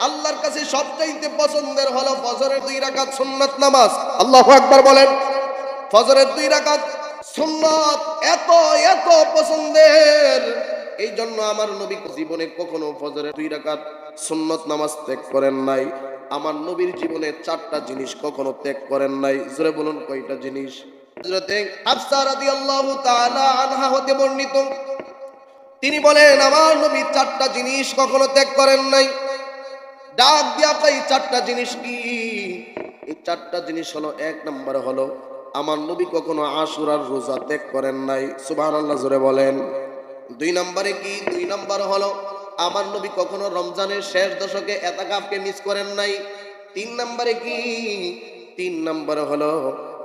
আল্লাহর কাছে সবচাইতে পছন্দের হলো ফজরের 2 রাকাত সুন্নাত নামাজ। আল্লাহু আকবার বলেন। ফজরের 2 রাকাত সুন্নাত এত এত পছন্দের, এই জন্য আমার নবী জীবনে কখনো ফজরের 2 রাকাত সুন্নাত নামাজ ত্যাগ করেন নাই। আমার নবীর জীবনে 4টা জিনিস কখনো ত্যাগ করেন নাই। জোরে বলুন কয়টা জিনিস? হযরতে হাফসা রাদিয়াল্লাহু তাআলা আনহা হতে বর্ণিত, তিনি বলেন আমার নবী 4টা জিনিস কখনো ত্যাগ করেন নাই। ডাক দিয়া কই 4টা জিনিস কি? এই 4টা জিনিস হলো, 1 নম্বর হলো আমার নবী কখনো আশুরার রোজা ত্যাগ করেন নাই। সুবহানাল্লাহ জোরে বলেন। 2 নম্বরে কি? 2 নম্বর হলো আমার নবী কখনো রমজানের শেষ দশকে ইতিকাফকে মিস করেন নাই। 3 নম্বরে কি? 3 নম্বরে হলো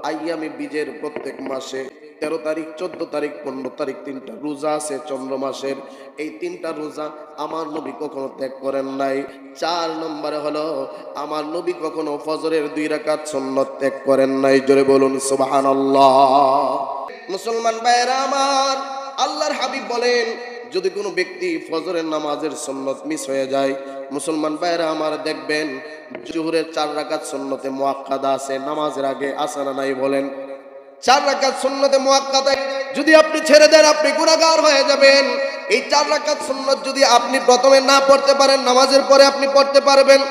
আইয়ামে বীজের প্রত্যেক মাসে 13 তারিখ, 14 তারিখ, 15 তারিখ 3টা রোজা আছে চন্দ্র মাসের, এই 3টা রোজা আমার নবী কখনো ত্যাগ করেন নাই। 4 নম্বরে হলো আমার নবী কখনো ফজরের 2 রাকাত সুন্নাত ত্যাগ করেন নাই। জোরে বলুন সুবহানাল্লাহ। মুসলমান ভাইরা আমার, আল্লাহর হাবিব বলেন যদি কোনো ব্যক্তি ফজরের নামাজের সুন্নাত মিস হয়ে যায়, মুসলমান ভাইরা আমার দেখবেন জোহরের 4 রাকাত সুন্নতে মুআক্কাদা আছে, নামাজের আগে আছে না নাই বলেন? 4 রাকাত সুন্নতে মুআক্কাদা যদি আপনি ছেড়ে দেন আপনি গুনাহগার হয়ে যাবেন। এই 4 রাকাত সুন্নত যদি আপনি প্রথমে না পড়তে পারেন, নামাজের পরে আপনি পড়তে পারবেন।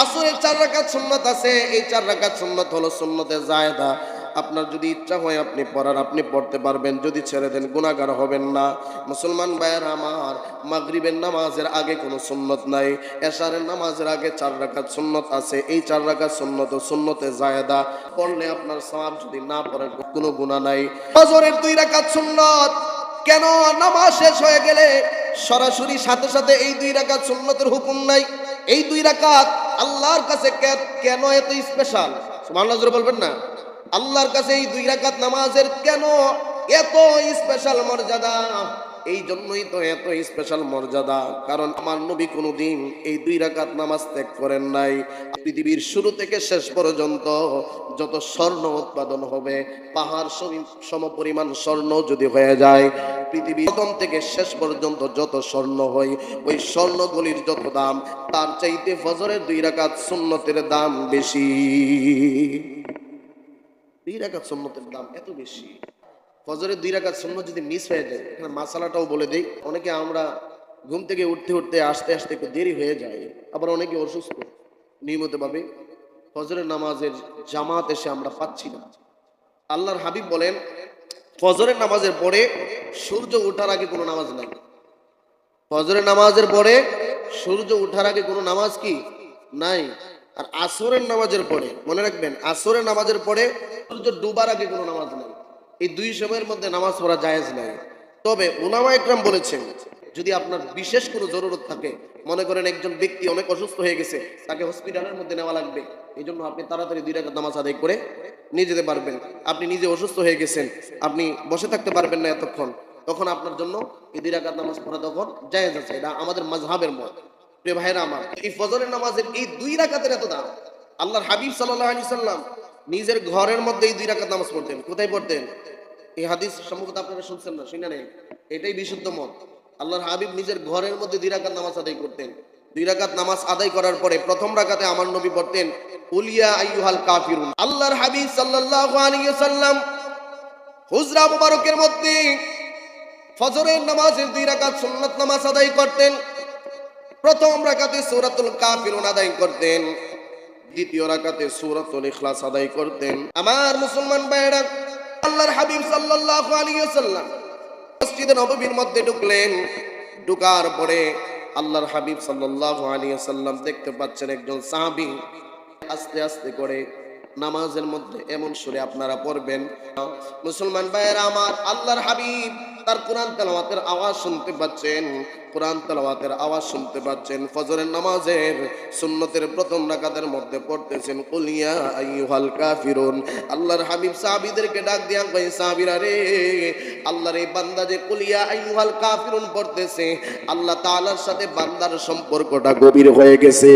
আসরের 4 রাকাত সুন্নত আছে, এই 4 রাকাত সুন্নত হলো সুন্নতে জায়েদা। আপনার যদি ইচ্ছা হয় আপনি পড়ার, আপনি পড়তে পারবেন, যদি ছেড়ে দেন গুনাহগার হবেন না। মুসলমান ভাইয়েরা আমার, মাগরিবের নামাজের আগে কোনো সুন্নত নাই, এশারের নামাজের আগে 4 রাকাত সুন্নত আছে। এই 4 রাকাত সুন্নত ও সুন্নতে জায়েদা পড়লে আপনার সওয়াব, যদি না পড়েন কোনো গুনাহ নাই। ফজরের 2 রাকাত সুন্নত কেন নামাজ শেষ হয়ে গেলে সরাসরি সাথে সাথে এই 2 রাকাত সুন্নতের হুকুম নাই? এই 2 রাকাত আল্লাহর কাছে কেন এত স্পেশাল? সুবহানাল্লাহ জোরে বলবেন না? আল্লাহর কাছে এই 2 রাকাত নামাজের কেন এত স্পেশাল মর্যাদা? এই জন্যই তো এত স্পেশাল মর্যাদা, কারণ আমার নবী কোনোদিন এই 2 রাকাত নামাজ ত্যাগ করেন নাই। পৃথিবীর শুরু থেকে শেষ পর্যন্ত যত স্বর্ণ উৎপাদন হবে, পাহাড় সমপরিমাণ স্বর্ণ যদি হয়ে যায়, পৃথিবীর প্রথম থেকে শেষ পর্যন্ত যত স্বর্ণ হয়, ওই স্বর্ণগুলির যত দাম, তার চাইতে ফজরের 2 রাকাত সুন্নতের দাম বেশি। 2 রাকাত সুন্নতের দাম এত বেশি। ফজরের 2 রাকাত সুন্নত যদি মিস হয়ে যায়, এখানে মাসালাটাও বলে দেই। অনেকে আমরা ঘুম থেকে উঠতে উঠতে আস্তে আস্তে একটু দেরি হয়ে যায়, আবার অনেকে অসুস্থ, নিয়মিতভাবে ফজরের নামাজের জামাত এসে আমরা পাচ্ছি না। আল্লাহর হাবিব বলেন ফজরের নামাজের পরে সূর্য ওঠার আগে কোনো নামাজ নাই। ফজরের নামাজের পরে সূর্য ওঠার আগে কোনো নামাজ কি নাই। আর আসরের নামাজের পরে, মনে রাখবেন, আসরের নামাজের পরে সূর্য ডুবার আগে কোনো নামাজ নাই। এই 2 সময়ের মধ্যে নামাজ পড়া জায়েজ নাই। তবে উলামা ইকরাম বলেছেন যদি আপনার বিশেষ কোনো জরুরত থাকে, মনে করেন একজন ব্যক্তি অনেক অসুস্থ হয়ে গেছে, তাকে হসপিটালের মধ্যে নেওয়া লাগবে, এই জন্য আপনি তাড়াতাড়ি 2 রাকাত নামাজ আদায় করে নিয়ে যেতে পারবেন। আপনি নিজে অসুস্থ হয়ে গেছেন, আপনি বসে থাকতে পারবেন না এতক্ষণ, তখন আপনার জন্য এই 2 রাকাত নামাজ পড়া তখন জায়েজ আছে। এটা আমাদের মাযহাবের মত। প্রিয় ভাইরা আমার, এই ফজরের নামাজের এই 2 রাকাতের এত দাম। আল্লাহর হাবিব সাল্লাল্লাহু আলাইহি সাল্লাম নিজের ঘরের মধ্যে এই 2 রাকাত নামাজ পড়তেন। কোথায় পড়তেন? এই হাদিস সম্ভবত আপনারা শুনছেন না, শুনে নেন, এটাই বিশুদ্ধ মত। আল্লাহর হাবিব নিজের ঘরের মধ্যে 2 রাকাত নামাজ আদায় করতেন। 2 রাকাত নামাজ আদায় করার পরে প্রথম রাকাতে আমার নবী পড়তেন কুল ইয়া আইয়ুহাল কাফিরুন। আল্লাহর হাবিব সাল্লাল্লাহু আলাইহি ওয়াসাল্লাম হুজরা মুবারকের মধ্যে ফজরের নামাজের 2 রাকাত সুন্নাত নামাজ আদায় করতেন। প্রথম রাকাতে সূরাতুল কাফিরুন আদায় করতেন, দ্বিতীয় রাকাতে সূরাতুল ইখলাস আদায় করতেন। আমার মুসলমান ভাইরা, আল্লাহর হাবিব সাল্লাল্লাহু আলাইহি ওয়াসাল্লাম মসজিদে নববীর মধ্যে ঢুকলেন। ঢোকার পরে আল্লাহর হাবিব সাল্লাল্লাহু আলাইহি ওয়াসাল্লাম দেখতে পাচ্ছেন একজন সাহাবী আস্তে আস্তে করে নামাজের মধ্যে এমন সুরে আপনারা পড়বেন। মুসলমান ভাইয়েরা আমার, আল্লাহর হাবিব তার কোরআন তেলাওয়াতের আওয়াজ শুনতে পাচ্ছেন, কোরআন তেলাওয়াতের আওয়াজ শুনতে পাচ্ছেন। ফজরের নামাজের সুন্নতের প্রথম রাকাতের মধ্যে পড়তেছেন কুল ইয়া আইয়ুহাল কাফিরুন। আল্লাহর হাবিব সাহাবীদেরকে ডাক দিয়া কয়, সাহাবীরা রে, আল্লাহর এই বান্দা যে কুল ইয়া আইয়ুহাল কাফিরুন পড়তেছে, আল্লাহ তাআলার সাথে বান্দার সম্পর্কটা গভীর হয়ে গেছে।